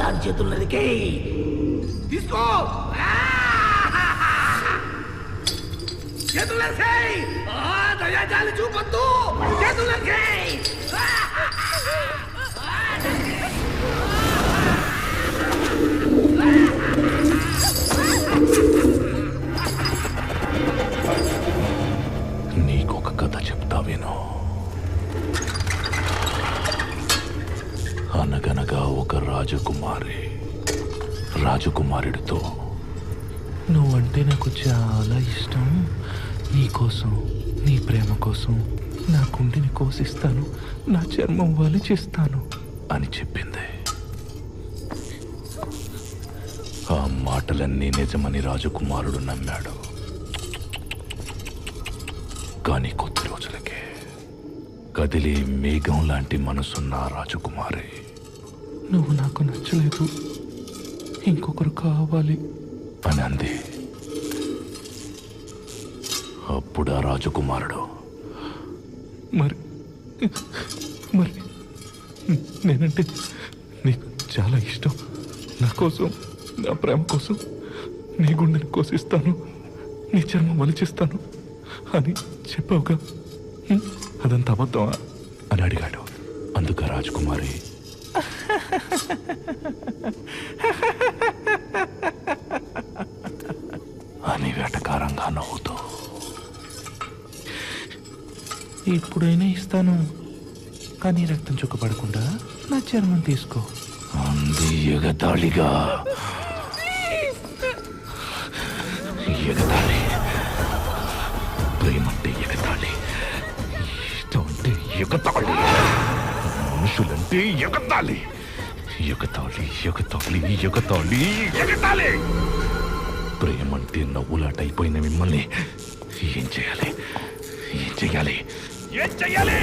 దాని చేతులు నరికే తీసుకో. చేతులు నరికేయ్. దయాజాలి చూపొద్దు. చేతులు నరికేయ్. నీకొక కథ చెప్తా విను. అనగనగా ఒక రాజకుమారుడితో, నువ్వంటే నాకు చాలా ఇష్టం, నీకోసం, నీ ప్రేమ కోసం నా గుండెని కోసిస్తాను, నా చర్మం వలిచిస్తాను అని చెప్పింది. ఆ మాటలన్నీ నిజమని రాజకుమారుడు నమ్మాడు. కానీ కొద్ది రోజులకే కదిలే మేఘం లాంటి మనసున్న రాజకుమారి, నువ్వు నాకు నచ్చలేదు, ఇంకొకరు కావాలి అని అంది. అప్పుడు ఆ రాజకుమారుడు, మరి మరి నేనంటే నీకు చాలా ఇష్టం, నా కోసం, నా ప్రేమ కోసం నీ గుండెని కోసిస్తాను, నీ చర్మం వలిచిస్తాను అని చెప్పావుగా, అదంతా అబద్ధమా అని అడిగాడు. అందుకు ఆ రాజకుమారి, అని వెటకారంగా నవ్వుతూ, ఇప్పుడైనా ఇస్తాను, కానీ రక్తం చుక్కపడకుండా నా చర్మం తీసుకో అంది ఎగతాళిగా. ఎగతాళి, ప్రేమంటే ఎగతాళి, ఇష్టం అంటే ఎగతాళి, మనుషులంటే ఎగతాళి, ఎగతాళి ఎగతాళి ఎగతాళి ఎగతాళి. ప్రేమంటే నవ్వులాట అయిపోయిన మిమ్మల్ని ఏం చేయాలి, ఏం చెయ్యాలి, ఏం చెయ్యాలి?